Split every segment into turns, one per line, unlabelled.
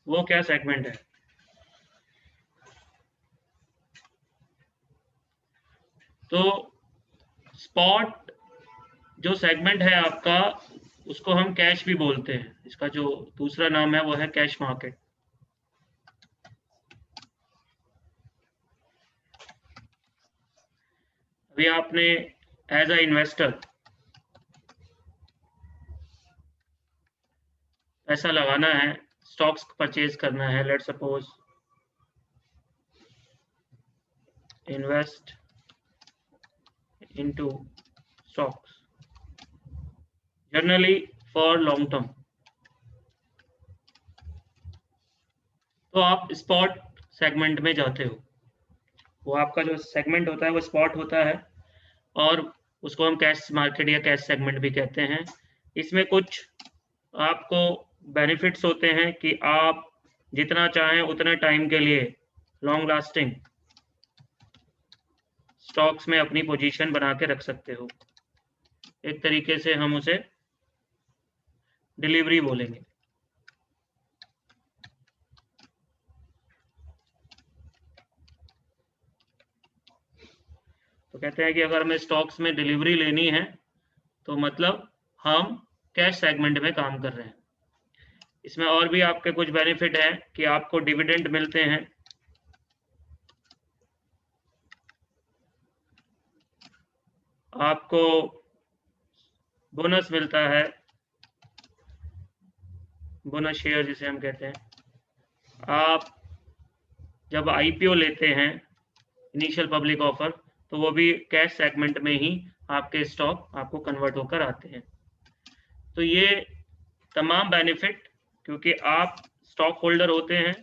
वो क्या सेगमेंट है। तो स्पॉट जो सेगमेंट है आपका, उसको हम कैश भी बोलते हैं। इसका जो दूसरा नाम है वो है कैश मार्केट। अभी आपने एज अ इन्वेस्टर पैसा लगाना है, स्टॉक्स परचेज करना है, let suppose invest into stocks generally for long term. तो आप स्पॉट सेगमेंट में जाते हो। वो आपका जो सेगमेंट होता है वो स्पॉट होता है, और उसको हम कैश मार्केट या कैश सेगमेंट भी कहते हैं। इसमें कुछ आपको बेनिफिट्स होते हैं कि आप जितना चाहें उतने टाइम के लिए लॉन्ग लास्टिंग स्टॉक्स में अपनी पोजीशन बना के रख सकते हो। एक तरीके से हम उसे डिलीवरी बोलेंगे। तो कहते हैं कि अगर हमें स्टॉक्स में डिलीवरी लेनी है तो मतलब हम कैश सेगमेंट में काम कर रहे हैं। इसमें और भी आपके कुछ बेनिफिट हैं कि आपको डिविडेंड मिलते हैं, आपको बोनस मिलता है, बोनस शेयर जिसे हम कहते हैं। आप जब आईपीओ लेते हैं, इनिशियल पब्लिक ऑफर, तो वो भी कैश सेगमेंट में ही आपके स्टॉक आपको कन्वर्ट होकर आते हैं। तो ये तमाम बेनिफिट, क्योंकि आप स्टॉक होल्डर होते हैं,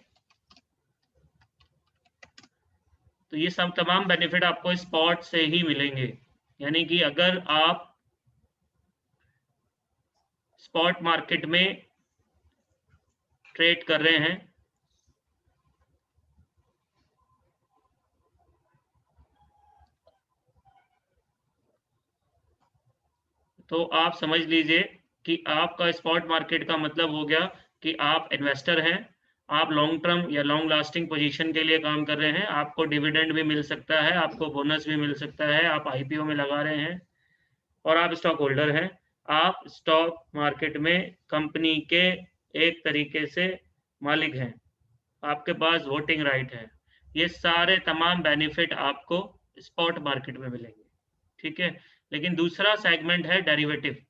तो ये सब तमाम बेनिफिट आपको स्पॉट से ही मिलेंगे। यानी कि अगर आप स्पॉट मार्केट में ट्रेड कर रहे हैं तो आप समझ लीजिए कि आपका स्पॉट मार्केट का मतलब हो गया कि आप इन्वेस्टर हैं, आप लॉन्ग टर्म या लॉन्ग लास्टिंग पोजीशन के लिए काम कर रहे हैं। आपको डिविडेंड भी मिल सकता है, आपको बोनस भी मिल सकता है, आप आईपीओ में लगा रहे हैं और आप स्टॉक होल्डर हैं। आप स्टॉक मार्केट में कंपनी के एक तरीके से मालिक हैं, आपके पास वोटिंग राइट है। ये सारे तमाम बेनिफिट आपको स्पॉट मार्केट में मिलेंगे, ठीक है। लेकिन दूसरा सेगमेंट है डेरिवेटिव।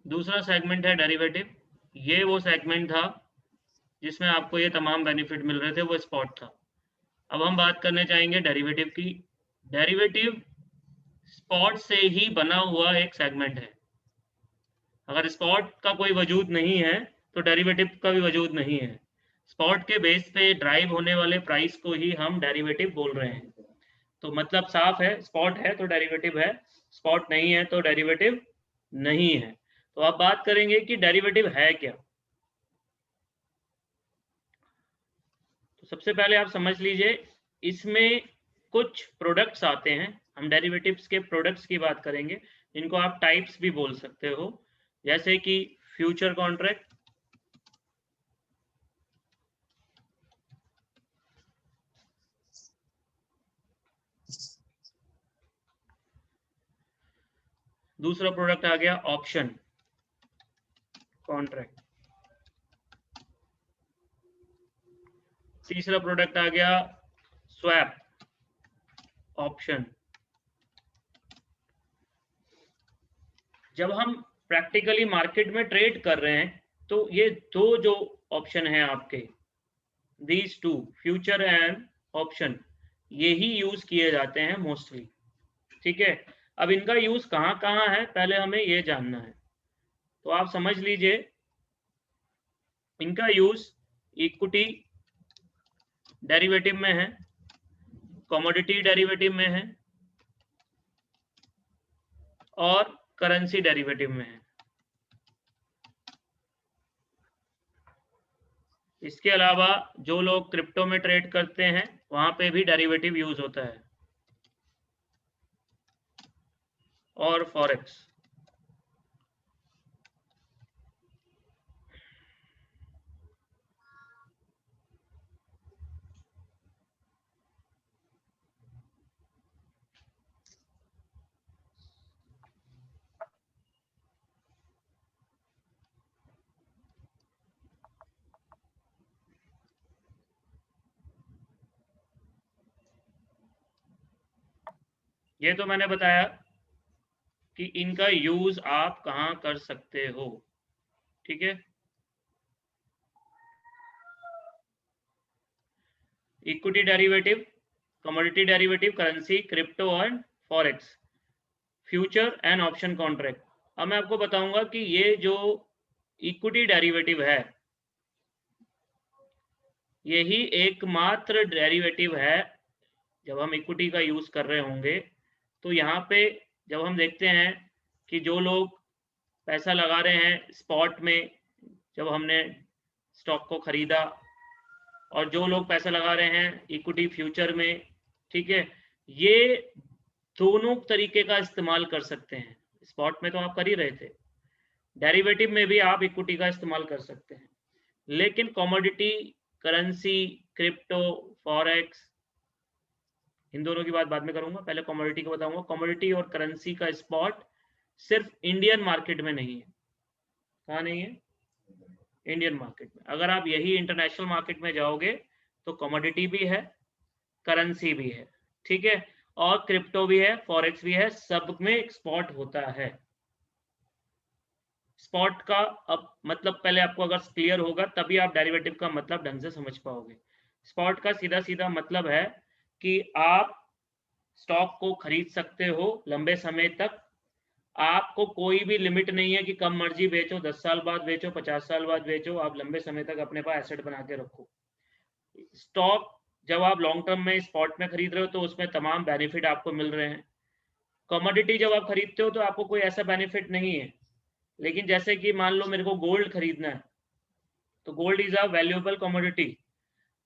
दूसरा सेगमेंट है डेरिवेटिव। ये वो सेगमेंट था जिसमें आपको ये तमाम बेनिफिट मिल रहे थे, वो स्पॉट था। अब हम बात करने चाहेंगे डेरिवेटिव की। डेरिवेटिव स्पॉट से ही बना हुआ एक सेगमेंट है। अगर स्पॉट का कोई वजूद नहीं है तो डेरिवेटिव का भी वजूद नहीं है। स्पॉट के बेस पे ड्राइव होने वाले प्राइस को ही हम डेरिवेटिव बोल रहे हैं। तो मतलब साफ है, स्पॉट है तो डेरिवेटिव है, स्पॉट नहीं है तो डेरिवेटिव नहीं है। तो अब बात करेंगे कि डेरिवेटिव है क्या। तो सबसे पहले आप समझ लीजिए, इसमें कुछ प्रोडक्ट्स आते हैं। हम डेरिवेटिव्स के प्रोडक्ट्स की बात करेंगे, जिनको आप टाइप्स भी बोल सकते हो, जैसे कि फ्यूचर कॉन्ट्रैक्ट, दूसरा प्रोडक्ट आ गया ऑप्शन कॉन्ट्रैक्ट, तीसरा प्रोडक्ट आ गया स्वैप ऑप्शन। जब हम प्रैक्टिकली मार्केट में ट्रेड कर रहे हैं तो ये दो जो ऑप्शन हैं आपके, these two, future and option, ये ही यूज किए जाते हैं मोस्टली, ठीक है। अब इनका यूज कहाँ कहाँ है, पहले हमें ये जानना है। तो आप समझ लीजिए इनका यूज इक्विटी डेरिवेटिव में है, कमोडिटी डेरिवेटिव में है और करेंसी डेरिवेटिव में है। इसके अलावा जो लोग क्रिप्टो में ट्रेड करते हैं वहां पे भी डेरिवेटिव यूज होता है और फॉरेक्स। ये तो मैंने बताया कि इनका यूज आप कहाँ कर सकते हो, ठीक है। Equity derivative, commodity derivative, currency, crypto और forex, future and option contract. अब मैं आपको बताऊंगा कि ये जो इक्विटी डेरिवेटिव है यही एकमात्र डेरिवेटिव है जब हम इक्विटी का यूज कर रहे होंगे। तो यहाँ पे जब हम देखते हैं कि जो लोग पैसा लगा रहे हैं स्पॉट में जब हमने स्टॉक को खरीदा और जो लोग पैसा लगा रहे हैं इक्विटी फ्यूचर में, ठीक है, ये दोनों तरीके का इस्तेमाल कर सकते हैं। स्पॉट में तो आप कर ही रहे थे, डेरिवेटिव में भी आप इक्विटी का इस्तेमाल कर सकते हैं, लेकिन कमोडिटी, करेंसी, क्रिप्टो, फॉरेक्स, इन दोनों की बात बाद में करूंगा, पहले कमोडिटी को बताऊंगा। कमोडिटी और करेंसी का स्पॉट सिर्फ इंडियन मार्केट में नहीं है। कहाँ नहीं है? इंडियन मार्केट में। अगर आप यही इंटरनेशनल मार्केट में जाओगे तो कमोडिटी भी है, करेंसी भी है, ठीक है, और क्रिप्टो भी है, फॉरेक्स भी है, सब में स्पॉट होता है। स्पॉट का अब मतलब पहले आपको अगर क्लियर होगा तभी आप डेरिवेटिव का मतलब ढंग से समझ पाओगे। स्पॉट का सीधा सीधा मतलब है कि आप स्टॉक को खरीद सकते हो लंबे समय तक, आपको कोई भी लिमिट नहीं है कि कब मर्जी बेचो, 10 साल बाद बेचो, 50 साल बाद बेचो, आप लंबे समय तक अपने पास एसेट बना के रखो। स्टॉक जब आप लॉन्ग टर्म में स्पॉट में खरीद रहे हो तो उसमें तमाम बेनिफिट आपको मिल रहे हैं। कमोडिटी जब आप खरीदते हो तो आपको कोई ऐसा बेनिफिट नहीं है। लेकिन जैसे कि मान लो मेरे को गोल्ड खरीदना है तो gold is a valuable commodity.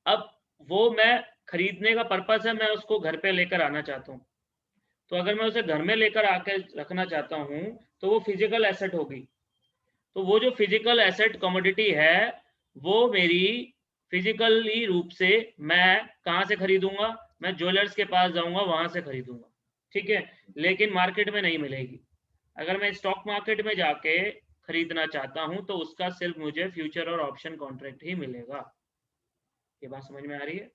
अब वो मैं खरीदने का पर्पस है, मैं उसको घर पे लेकर आना चाहता हूँ, तो अगर मैं उसे घर में लेकर आके रखना चाहता हूँ तो वो फिजिकल एसेट होगी। तो वो जो फिजिकल एसेट कमोडिटी है वो मेरी फिजिकली रूप से मैं कहाँ से खरीदूंगा? मैं ज्वेलर्स के पास जाऊंगा, वहां से खरीदूंगा, ठीक है, लेकिन मार्केट में नहीं मिलेगी। अगर मैं स्टॉक मार्केट में जाके खरीदना चाहता हूं तो उसका सिर्फ मुझे फ्यूचर और ऑप्शन कॉन्ट्रैक्ट ही मिलेगा। ये बात समझ में आ रही है?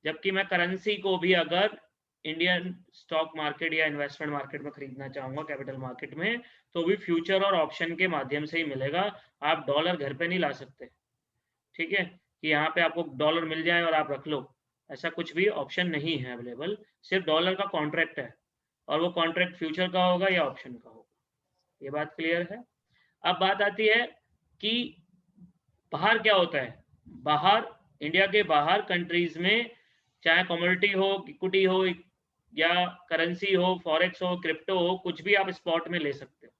जबकि मैं करेंसी को भी अगर इंडियन स्टॉक मार्केट या इन्वेस्टमेंट मार्केट में खरीदना चाहूंगा, कैपिटल मार्केट में, तो भी फ्यूचर और ऑप्शन के माध्यम से ही मिलेगा। आप डॉलर घर पे नहीं ला सकते, ठीक है, कि यहाँ पे आपको डॉलर मिल जाए और आप रख लो, ऐसा कुछ भी ऑप्शन नहीं है अवेलेबल। सिर्फ डॉलर का कॉन्ट्रैक्ट है और वो कॉन्ट्रैक्ट फ्यूचर का होगा या ऑप्शन का होगा। ये बात क्लियर है? अब बात आती है कि बाहर क्या होता है। बाहर, इंडिया के बाहर कंट्रीज में चाहे कमोडिटी हो, इक्विटी हो या करेंसी हो, फॉरेक्स हो, क्रिप्टो हो, कुछ भी आप स्पॉट में ले सकते हो,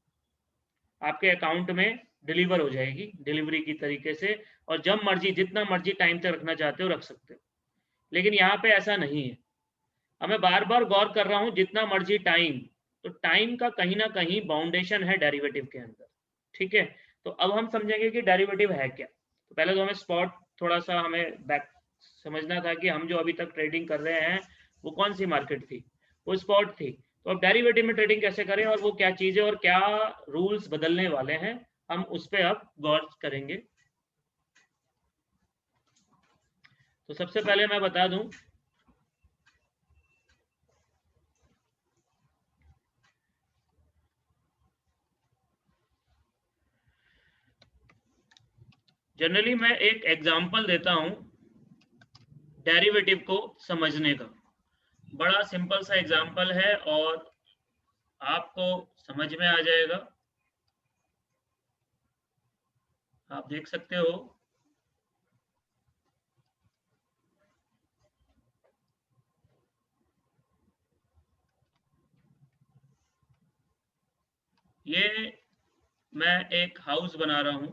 आपके अकाउंट में डिलीवर हो जाएगी डिलीवरी की तरीके से, और जब मर्जी जितना मर्जी टाइम तक रखना चाहते हो रख सकते हो। लेकिन यहाँ पे ऐसा नहीं है। अब मैं बार बार गौर कर रहा हूँ जितना मर्जी टाइम, तो टाइम का कहीं ना कहीं बाउंडेशन है डेरिवेटिव के अंदर, ठीक है। तो अब हम समझेंगे कि डेरिवेटिव है क्या। तो पहले तो हमें स्पॉट थोड़ा सा हमें बैक समझना था कि हम जो अभी तक ट्रेडिंग कर रहे हैं वो कौन सी मार्केट थी? वो स्पॉट थी। तो अब डेरिवेटिव में ट्रेडिंग कैसे करें और वो क्या चीज़ है और क्या रूल्स बदलने वाले हैं, हम उस पर अब गौर करेंगे। तो सबसे पहले मैं बता दूं, जनरली मैं एक एग्जांपल देता हूं डेरिवेटिव को समझने का। बड़ा सिंपल सा एग्जांपल है और आपको समझ में आ जाएगा। आप देख सकते हो मैं एक हाउस बना रहा हूं,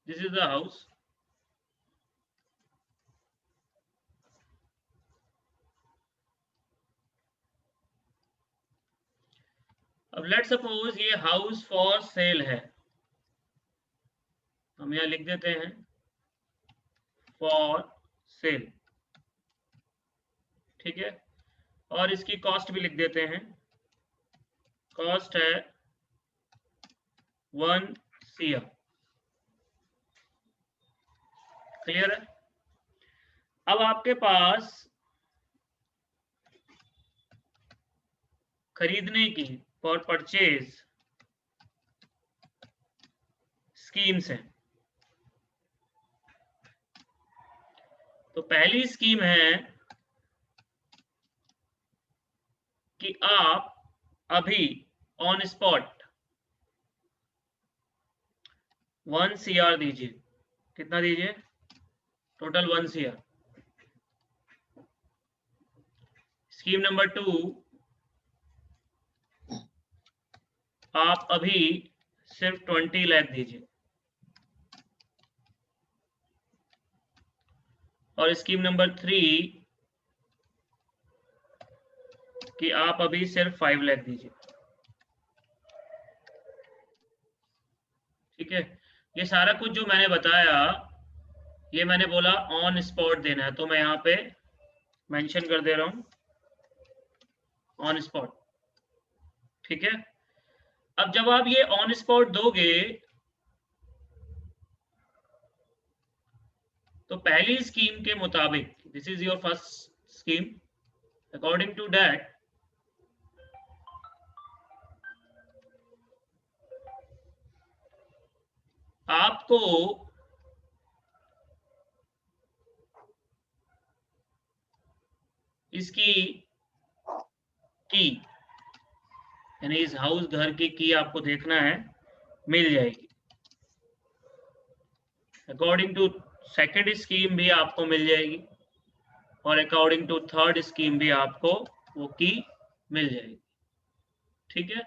दिस इज द हाउस। अब लेट सपोज ये हाउस फॉर सेल है, हम यहाँ लिख देते हैं फॉर सेल, ठीक है। और इसकी कॉस्ट भी लिख देते हैं, कॉस्ट है 1 CR। क्लियर है? अब आपके पास खरीदने की फॉर परचेज स्कीम्स हैं। तो पहली स्कीम है कि आप अभी ऑन स्पॉट 1 CR दीजिए। कितना दीजिए? Total 1 CR। स्कीम नंबर 2, आप अभी सिर्फ 20 लाख दीजिए। और स्कीम नंबर 3 कि आप अभी सिर्फ 5 लाख दीजिए। ठीक है, ये सारा कुछ जो मैंने बताया, ये मैंने बोला ऑन स्पॉट देना है, तो मैं यहाँ पे मेंशन कर दे रहा हूँ ऑन स्पॉट। ठीक है, अब जब आप ये ऑन स्पॉट दोगे तो पहली स्कीम के मुताबिक, this is your first scheme, according to that आपको इसकी की, यानी इस हाउस घर की आपको देखना है, मिल जाएगी। अकॉर्डिंग टू सेकंड स्कीम भी आपको मिल जाएगी, और अकॉर्डिंग टू थर्ड स्कीम भी आपको वो की मिल जाएगी। ठीक है,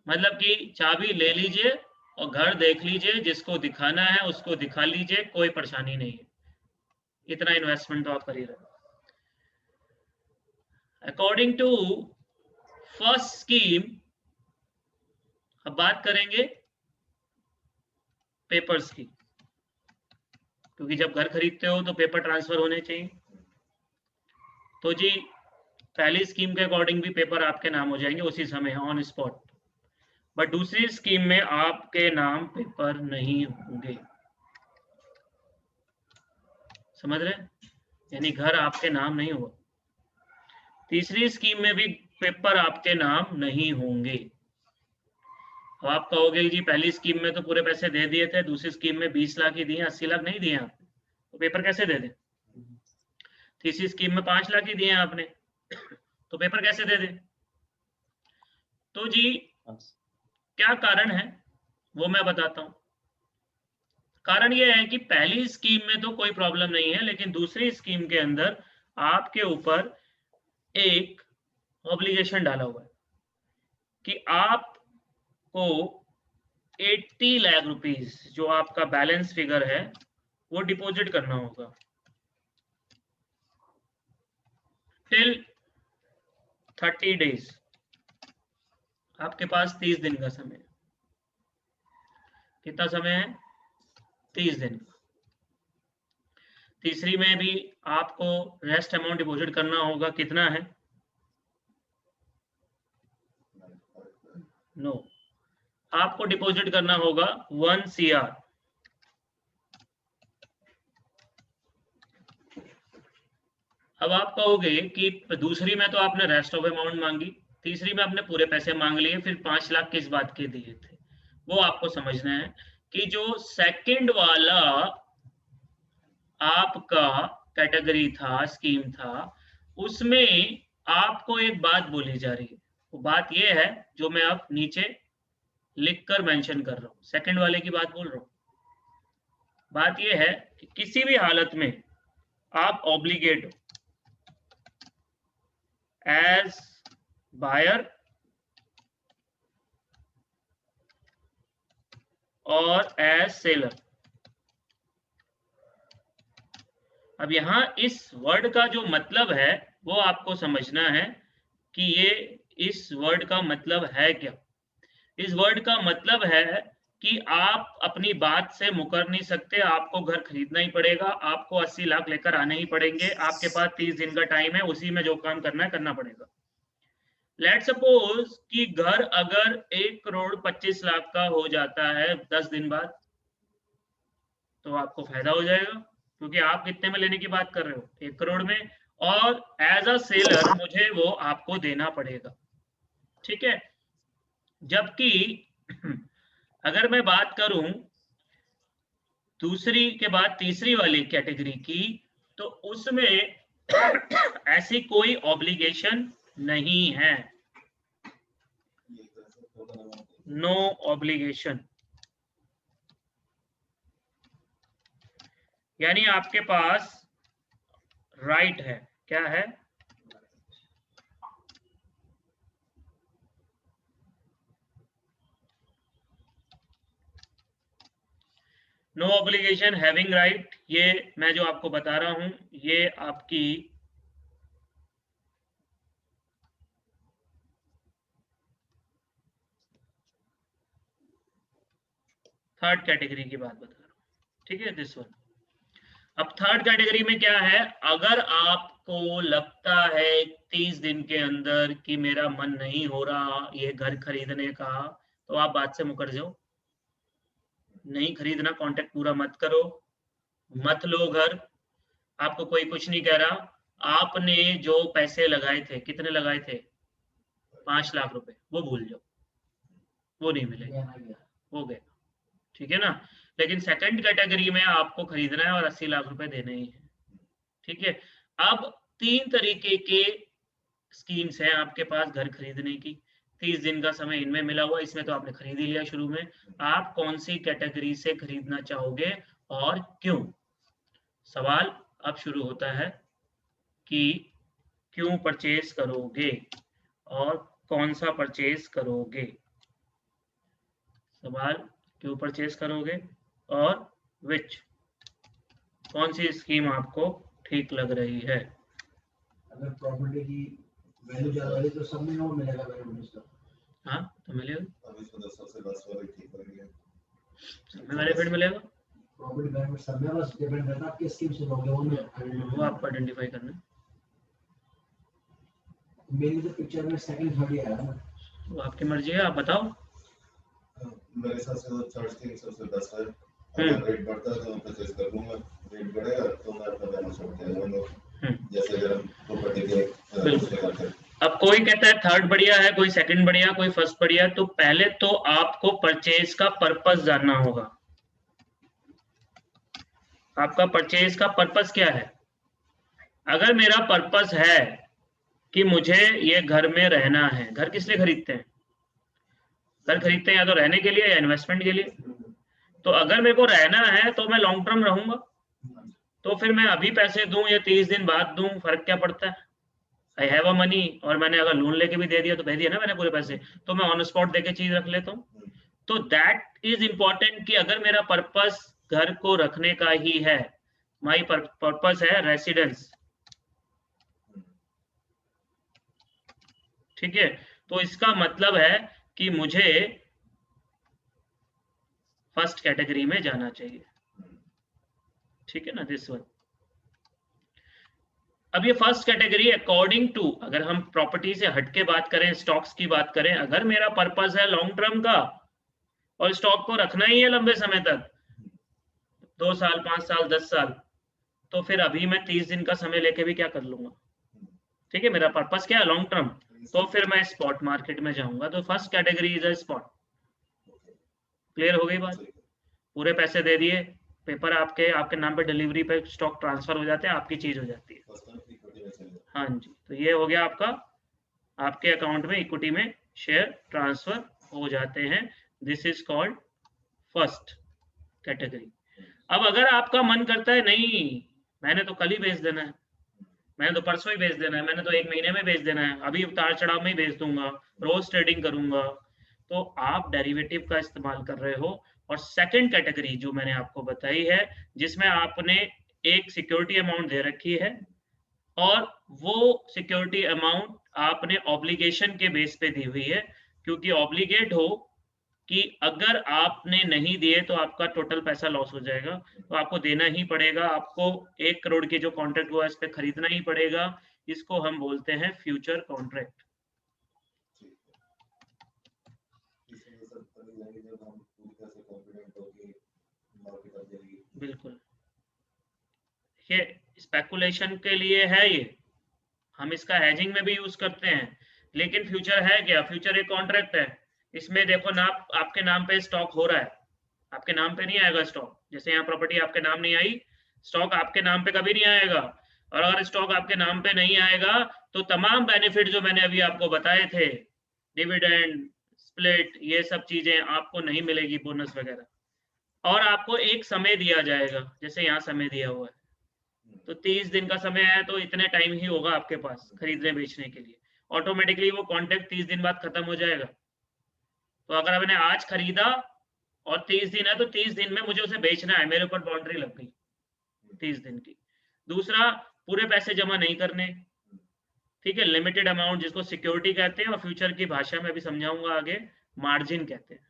मतलब कि चाबी ले लीजिए और घर देख लीजिए, जिसको दिखाना है उसको दिखा लीजिए, कोई परेशानी नहीं है, इतना इन्वेस्टमेंट तो आप कर ही रहे। अकॉर्डिंग टू फर्स्ट स्कीम, अब बात करेंगे पेपर्स की, क्योंकि जब घर खरीदते हो तो पेपर ट्रांसफर होने चाहिए। तो जी पहली स्कीम के अकॉर्डिंग भी पेपर आपके नाम हो जाएंगे उसी समय ऑन स्पॉट, बट दूसरी स्कीम में आपके नाम पेपर नहीं होंगे। समझ रहे? यानी घर आपके नाम नहीं होगा। तीसरी स्कीम में भी पेपर आपके नाम नहीं होंगे। तो आप कहोगे जी पहली स्कीम में तो पूरे पैसे दे दिए थे, दूसरी स्कीम में 20 लाख ही दिए, 80 लाख नहीं दिए आपने, तो पेपर कैसे दे दें? तीसरी स्कीम में 5 लाख ही दिए आपने, तो पेपर कैसे दे दें? तो जी क्या कारण है वो मैं बताता हूं। कारण ये है कि पहली स्कीम में तो कोई प्रॉब्लम नहीं है, लेकिन दूसरी स्कीम के अंदर आपके ऊपर एक ऑब्लिगेशन डाला हुआ है कि आपको 80 लाख रुपीस जो आपका बैलेंस फिगर है वो डिपॉजिट करना होगा टिल 30 डेज। आपके पास 30 दिन का समय है। कितना समय है? 30 दिन का। तीसरी में भी आपको रेस्ट अमाउंट डिपॉजिट करना होगा, कितना है? नो, आपको डिपॉजिट करना होगा 1 CR। अब आप कहोगे कि दूसरी में तो आपने रेस्ट ऑफ अमाउंट मांगी, तीसरी में आपने पूरे पैसे मांग लिए, फिर 5 लाख किस बात के दिए थे? वो आपको समझना है कि जो सेकंड वाला आपका कैटेगरी था, स्कीम था, उसमें आपको एक बात बोली जा रही है। वो बात ये है जो मैं अब नीचे लिखकर मेंशन कर रहा हूं, सेकंड वाले की बात बोल रहा हूं। बात यह है कि किसी भी हालत में आप ऑब्लिगेट एज बायर और एज सेलर। अब यहां इस वर्ड का जो मतलब है वो आपको समझना है कि ये इस वर्ड का मतलब है क्या। इस वर्ड का मतलब है कि आप अपनी बात से मुकर नहीं सकते, आपको घर खरीदना ही पड़ेगा, आपको 80 लाख लेकर आने ही पड़ेंगे, आपके पास 30 दिन का टाइम है, उसी में जो काम करना है करना पड़ेगा। लेट सपोज कि घर अगर 1,25,00,000 का हो जाता है 10 दिन बाद, तो आपको फायदा हो जाएगा, क्योंकि आप कितने में लेने की बात कर रहे हो, 1 करोड़ में, और एज अ सेलर मुझे वो आपको देना पड़ेगा। ठीक है। जबकि अगर मैं बात करूं दूसरी के बाद तीसरी वाली कैटेगरी की, तो उसमें ऐसी कोई ऑब्लिगेशन नहीं है, नो ऑब्लिगेशन। यानी आपके पास राइट है, क्या है, नो ऑब्लिगेशन हैविंग राइट। ये मैं जो आपको बता रहा हूं ये आपकी थर्ड कैटेगरी की बात बता रहा हूं। ठीक है, दिस वन। अब थर्ड कैटेगरी में क्या है, अगर आपको लगता है 30 दिन के अंदर कि मेरा मन नहीं हो रहा ये घर खरीदने का, तो आप बात से मुकर जाओ, नहीं खरीदना, कॉन्ट्रैक्ट पूरा मत करो, मत लो घर, आपको कोई कुछ नहीं कह रहा। आपने जो पैसे लगाए थे, कितने लगाए थे, 5 लाख रुपए, वो भूल जाओ, वो नहीं मिलेगा, हो गया। ठीक है ना। लेकिन सेकंड कैटेगरी में आपको खरीदना है और 80 लाख रुपए देने ही है। ठीक है। अब 3 तरीके के स्कीम्स हैं आपके पास घर खरीदने की। 30 दिन का समय इनमें मिला हुआ, इसमें तो आपने खरीद ही लिया शुरू में। आप कौन सी कैटेगरी से खरीदना चाहोगे और क्यों? सवाल अब शुरू होता है कि क्यों परचेज करोगे और कौन सा परचेज करोगे। सवाल क्यों परचेज करोगे और विच, कौन सी स्कीम आपको ठीक लग रही है।
अगर प्रॉपर्टी की वैल्यू ज्यादा है तो सब में और मिलेगा बेनिफिट।
हाँ तो मिलेगा,
अभी तो 10 सबसे लास्ट वाली ठीक हो रही है,
सब में बेनिफिट मिलेगा।
प्रॉपर्टी बेनिफिट सब में, बस डिपेंड करता है आप किस स्कीम से लोगे,
वो आपको आइडेंटिफाई करना है।
मेरी तो पिक्चर में सेकंड थर्ड ही आया ना,
वो आपकी मर्जी है, आप बताओ।
मेरे हिसाब से तो थर्ड स्कीम सबसे बेस्ट है। अगर रेट बढ़ता है तो मैं परचेज कर लूंगा, रेट बढ़ेगा तो मैं अपना बैलेंस छोड़ के आऊंगा, जैसे अगर हम प्रॉपर्टी के दूसरे करते हैं।
अब कोई कहता है थर्ड बढ़िया है, कोई सेकंड बढ़िया, कोई फर्स्ट बढ़िया। तो पहले तो आपको परचेज का पर्पस जानना होगा। आपका परचेज का पर्पस क्या है? अगर मेरा पर्पस है कि मुझे ये घर में रहना है, घर किस लिए खरीदते हैं? घर खरीदते हैं या तो रहने के लिए या इन्वेस्टमेंट के लिए। तो अगर मेरे को रहना है तो मैं लॉन्ग टर्म रहूंगा, तो फिर मैं अभी पैसे दूं या 30 दिन बाद दूं, फर्क क्या पड़ता है? आई हैव अ मनी, और मैंने अगर लोन लेके भी दे दिया तो दे दिया ना मैंने पूरे पैसे, तो मैं ऑन स्पॉट देके चीज रख लेता हूँ। तो दैट इज इंपॉर्टेंट कि अगर मेरा पर्पस घर को रखने का ही है, माई पर्पस है रेसिडेंस, ठीक है, तो इसका मतलब है कि मुझे फर्स्ट कैटेगरी में जाना चाहिए। ठीक है ना, दिस वन। अब ये फर्स्ट कैटेगरी अकॉर्डिंग टू, अगर हम प्रॉपर्टी से हटके बात करें, स्टॉक्स की बात करें, अगर मेरा पर्पस है लॉन्ग टर्म का और स्टॉक को रखना ही है लंबे समय तक, 2 साल 5 साल 10 साल, तो फिर अभी मैं 30 दिन का समय लेके भी क्या कर लूंगा। ठीक है, मेरा पर्पस क्या है, लॉन्ग टर्म, तो फिर मैं स्पॉट मार्केट में जाऊंगा। तो first category is a spot. Clear हो गई बात? पूरे पैसे दे दिए, पेपर आपके नाम पे डिलीवरी पे स्टॉक ट्रांसफर हो जाते हैं, आपकी चीज हो जाती है। हाँ जी, तो ये हो गया आपका, आपके अकाउंट में इक्विटी में शेयर ट्रांसफर हो जाते हैं। This is called first category. अब अगर आपका मन करता है नहीं मैंने तो कल ही बेच देना है, मैंने तो परसों ही बेच देना है, मैंने तो 1 महीने में बेच देना है, अभी उतार चढ़ाव में ही बेच दूंगा, रोज ट्रेडिंग करूंगा, तो आप डेरिवेटिव का इस्तेमाल कर रहे हो। और सेकंड कैटेगरी जो मैंने आपको बताई है, जिसमें आपने एक सिक्योरिटी अमाउंट दे रखी है और वो सिक्योरिटी अमाउंट आपने ऑब्लिगेशन के बेस पे दी हुई है, क्योंकि ऑब्लिगेट हो कि अगर आपने नहीं दिए तो आपका टोटल पैसा लॉस हो जाएगा, तो आपको देना ही पड़ेगा, आपको 1 करोड़ की जो कॉन्ट्रैक्ट हुआ है इस पे खरीदना ही पड़ेगा। इसको हम बोलते हैं फ्यूचर कॉन्ट्रैक्ट। बिल्कुल, ये स्पेकुलेशन के लिए है, ये हम इसका हेजिंग में भी यूज करते हैं, लेकिन फ्यूचर है क्या? फ्यूचर एक कॉन्ट्रैक्ट है, इसमें देखो ना आपके नाम पे स्टॉक हो रहा है, आपके नाम पे नहीं आएगा स्टॉक, जैसे यहाँ प्रॉपर्टी आपके नाम नहीं आई, स्टॉक आपके नाम पे कभी नहीं आएगा। और अगर स्टॉक आपके नाम पे नहीं आएगा तो तमाम बेनिफिट जो मैंने अभी आपको बताए थे, डिविडेंड, स्प्लिट, ये सब चीजें आपको नहीं मिलेगी, बोनस वगैरह। और आपको एक समय दिया जाएगा, जैसे यहाँ समय दिया हुआ है, तो 30 दिन का समय है, तो इतने टाइम ही होगा आपके पास खरीदने बेचने के लिए। ऑटोमेटिकली वो कॉन्ट्रैक्ट 30 दिन बाद खत्म हो जाएगा। तो अगर मैंने आज खरीदा और 30 दिन है, तो 30 दिन में मुझे उसे बेचना है, मेरे ऊपर बाउंड्री लग गई 30 दिन की। दूसरा, पूरे पैसे जमा नहीं करने, ठीक है, लिमिटेड अमाउंट जिसको सिक्योरिटी कहते हैं, और फ्यूचर की भाषा में अभी समझाऊंगा आगे, मार्जिन कहते हैं,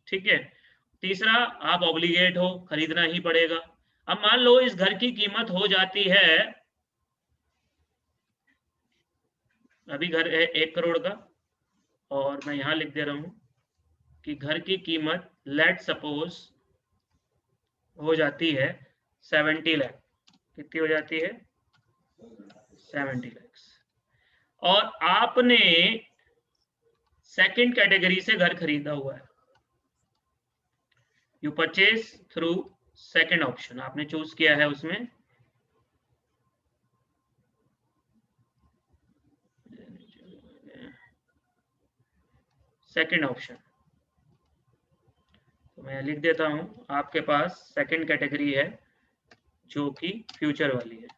ठीक है। तीसरा, आप ऑब्लिगेट हो, खरीदना ही पड़ेगा। अब मान लो इस घर की कीमत हो जाती है, अभी घर है 1 करोड़ का, और मैं यहां लिख दे रहा हूं कि घर की कीमत लेट सपोज हो जाती है 70 लाख। कितनी हो जाती है? 70 लाख। और आपने सेकंड कैटेगरी से घर खरीदा हुआ है, you purchase through second option, आपने चूज किया है उसमें सेकंड ऑप्शन, तो मैं लिख देता हूं आपके पास सेकंड कैटेगरी है जो कि फ्यूचर वाली है,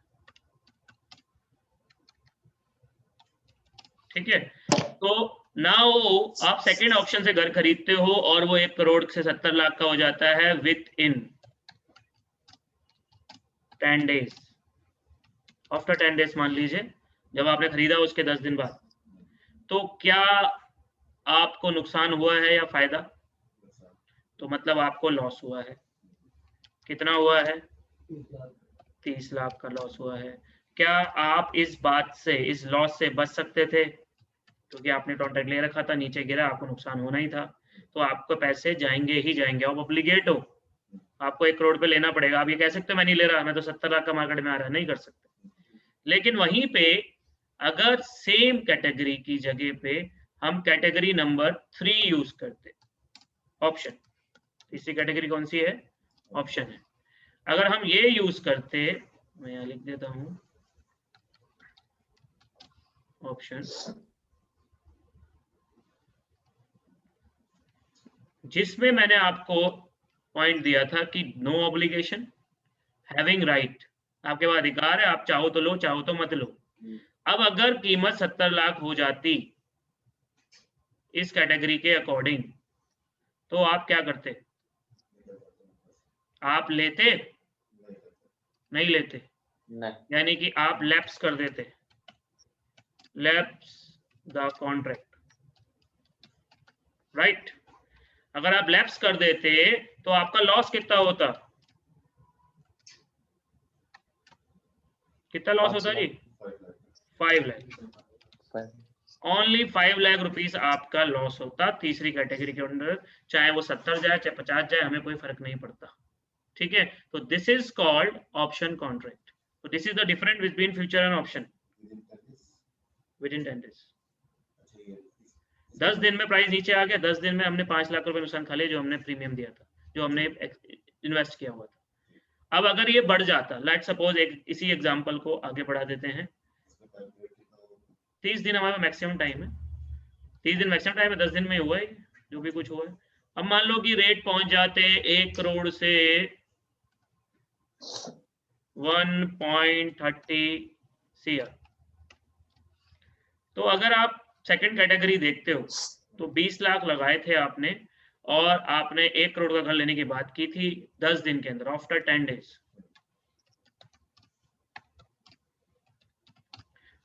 ठीक है। तो नाउ आप सेकंड ऑप्शन से घर खरीदते हो और वो 1 करोड़ से 70 लाख का हो जाता है with in 10 days. After 10 days मान लीजिए, जब आपने खरीदा उसके 10 दिन बाद, तो क्या आपको नुकसान हुआ है या फायदा? तो मतलब आपको लॉस हुआ है। कितना हुआ है? 30 लाख का लॉस हुआ है। क्या आप इस बात से, इस लॉस से बच सकते थे? क्योंकि आपने कॉन्ट्रैक्ट ले रखा था, नीचे गिरा, आपको नुकसान होना ही था, तो आपको पैसे जाएंगे ही जाएंगे। आप ऑब्लिगेट हो, आपको 1 करोड़ पे लेना पड़ेगा। आप ये कह सकते हो मैं नहीं ले रहा, मैं तो 70 लाख का मार्केट में आ रहा है, नहीं कर सकते। लेकिन वहीं पे अगर सेम कैटेगरी की जगह पे हम कैटेगरी नंबर 3 यूज करते, ऑप्शन, तीसरी कैटेगरी कौन सी है? ऑप्शन है। अगर हम ये यूज करते, मैं यहाँ लिख देता हूं ऑप्शन, जिसमें मैंने आपको पॉइंट दिया था कि नो ऑब्लिगेशन, हैविंग राइट, आपके पास अधिकार है, आप चाहो तो लो, चाहो तो मत लो। अब अगर कीमत 70 लाख हो जाती इस कैटेगरी के अकॉर्डिंग, तो आप क्या करते? आप लेते? नहीं लेते, यानी कि आप लैप्स कर देते, लैप्स द कॉन्ट्रैक्ट, राइट। अगर आप लैप्स कर देते तो आपका लॉस कितना होता? कितना लॉस होता जी? 5 लाख, ओनली 5 लाख रुपीस आपका लॉस होता तीसरी कैटेगरी के अंदर, चाहे वो 70 जाए चाहे 50 जाए, हमें कोई फर्क नहीं पड़ता, ठीक है। तो this is called option contract. तो this is the difference between future and option. Within 10 days, 10 दिन में प्राइस नीचे आ गया, 10 दिन में हमने 5 लाख रुपए नुकसान खा लिया, जो हमने प्रीमियम दिया था, जो हमने इन्वेस्ट किया हुआ था। अब अगर ये बढ़ जाता, लेट सपोज इसी एग्जांपल को आगे बढ़ा देते हैं, 30 दिन हमारा मैक्सिमम टाइम है, 30 दिन मैक्सिमम टाइम है, 10 दिन में हुआ है जो भी कुछ हुआ है। अब मान लो कि रेट पहुंच जाते 1 करोड़ से 1.30 CR। तो अगर आप सेकंड कैटेगरी देखते हो तो 20 लाख लगाए थे आपने और आपने 1 करोड़ का घर लेने की बात की थी 10 दिन के अंदर, आफ्टर 10 डेज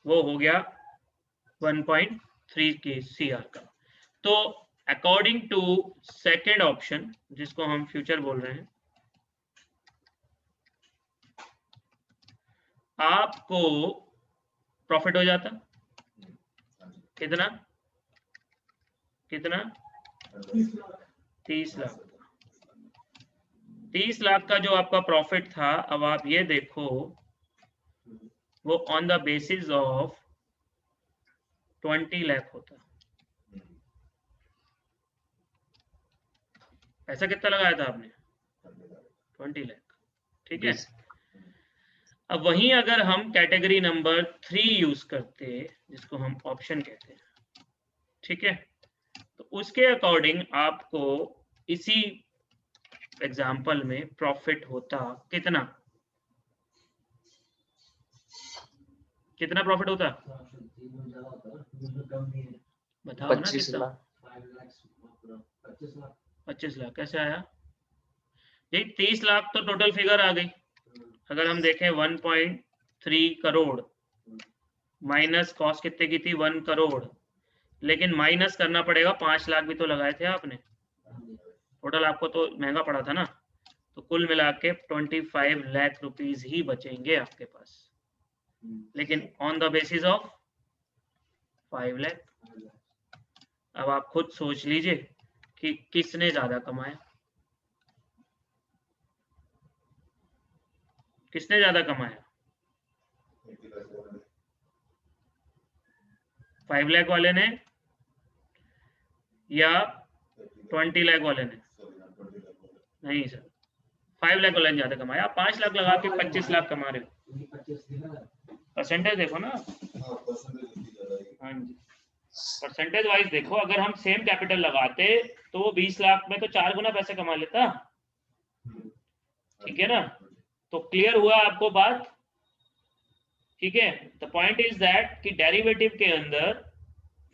वो हो गया 1.3 CR का। तो अकॉर्डिंग टू सेकेंड ऑप्शन, जिसको हम फ्यूचर बोल रहे हैं, आपको प्रॉफिट हो जाता कितना 30 लाख। 30 लाख का जो आपका प्रॉफिट था, अब आप ये देखो वो on the basis of 20 lakh होता। पैसा कितना लगाया था आपने? 20 लाख, ठीक है। अब वहीं अगर हम कैटेगरी नंबर 3 यूज करते, जिसको हम ऑप्शन कहते हैं, ठीक है, तो उसके अकॉर्डिंग आपको इसी एग्जाम्पल में प्रॉफिट होता कितना प्रॉफिट होता? बताओ ना कितना? 25 लाख। कैसे आया? ये 30 लाख तो टोटल फिगर आ गई। अगर हम देखें 1.3 करोड़ माइनस कॉस्ट कितने की थी? 1 करोड़, लेकिन माइनस करना पड़ेगा 5 लाख भी तो लगाए थे आपने, टोटल आपको तो महंगा पड़ा था ना। तो कुल मिला के 25 लाख रुपीज ही बचेंगे आपके पास, लेकिन on the basis of 5 lakh. अब आप खुद सोच लीजिए कि किसने ज्यादा कमाया, किसने ज्यादा कमाया? 5 लाख वाले ने या 20 लाख वाले ने? नहीं सर, 5 लाख वाले ने ज्यादा कमाया। आप 5 लाख लगा के 25 लाख कमा रहे हो। परसेंटेज देखो ना। हाँ जी, परसेंटेज वाइज देखो। अगर हम सेम कैपिटल लगाते तो वो 20 लाख में तो 4 गुना पैसे कमा लेता, ठीक है ना। तो क्लियर हुआ आपको बात? ठीक है। द पॉइंट इज दैट कि डेरिवेटिव के अंदर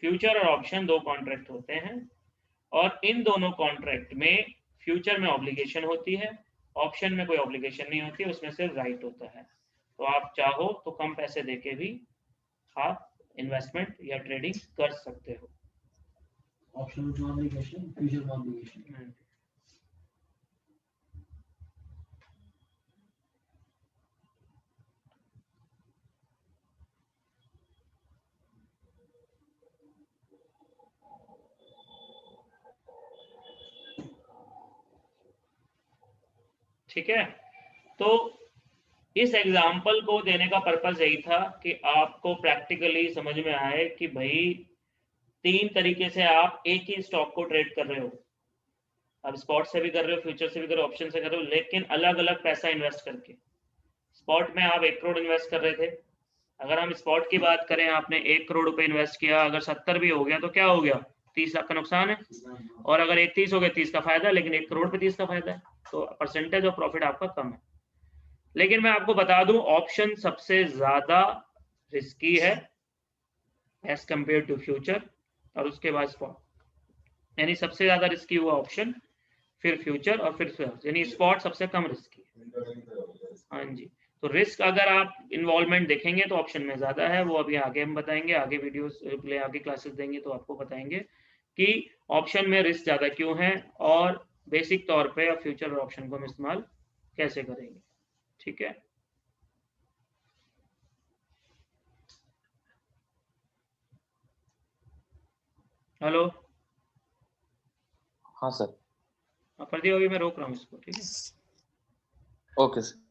फ्यूचर और ऑप्शन दो कॉन्ट्रैक्ट होते हैं, और इन दोनों कॉन्ट्रैक्ट में फ्यूचर में ऑब्लिगेशन होती है, ऑप्शन में कोई ऑब्लिगेशन नहीं होती, उसमें सिर्फ राइट होता है। तो आप चाहो तो कम पैसे देके भी आप इन्वेस्टमेंट या ट्रेडिंग कर सकते हो।
ऑप्शन में ऑब्लिगेशन, फ्यूचर में ऑब्लिगेशन।
ठीक है। तो इस एग्जाम्पल को देने का पर्पस यही था कि आपको प्रैक्टिकली समझ में आए कि भाई 3 तरीके से आप एक ही स्टॉक को ट्रेड कर रहे हो। अब स्पॉट से भी कर रहे हो, फ्यूचर से भी कर रहे हो, ऑप्शन से कर रहे हो, लेकिन अलग अलग पैसा इन्वेस्ट करके। स्पॉट में आप 1 करोड़ इन्वेस्ट कर रहे थे। अगर हम स्पॉट की बात करें, आपने 1 करोड़ रुपए इन्वेस्ट किया, अगर 70 भी हो गया तो क्या हो गया? 30 लाख का नुकसान है। और अगर 31 हो गया 30 का फायदा, लेकिन 1 करोड़ पे 30 का फायदा है, तो परसेंटेज ऑफ प्रॉफिट आपका कम है। लेकिन मैं आपको बता दूं, ऑप्शन सबसे ज्यादा रिस्की है एज कंपेयर टू फ्यूचर, और उसके बाद स्पॉट। यानी सबसे ज्यादा रिस्की हुआ ऑप्शन, फिर फ्यूचर और फिर यानी स्पॉट सबसे कम रिस्की है। हाँ जी। तो रिस्क अगर आप इन्वॉल्वमेंट देखेंगे तो ऑप्शन में ज्यादा है, वो अभी आगे हम बताएंगे, आगे वीडियोस प्ले, आगे क्लासेस देंगे तो आपको बताएंगे कि ऑप्शन में रिस्क ज्यादा क्यों है, और बेसिक तौर पे फ्यूचर और ऑप्शन को हम इस्तेमाल कैसे करेंगे। ठीक है। हेलो।
हाँ सर।
प्रदीप, अभी मैं रोक रहा हूँ इसको, ठीक है।
Okay sir.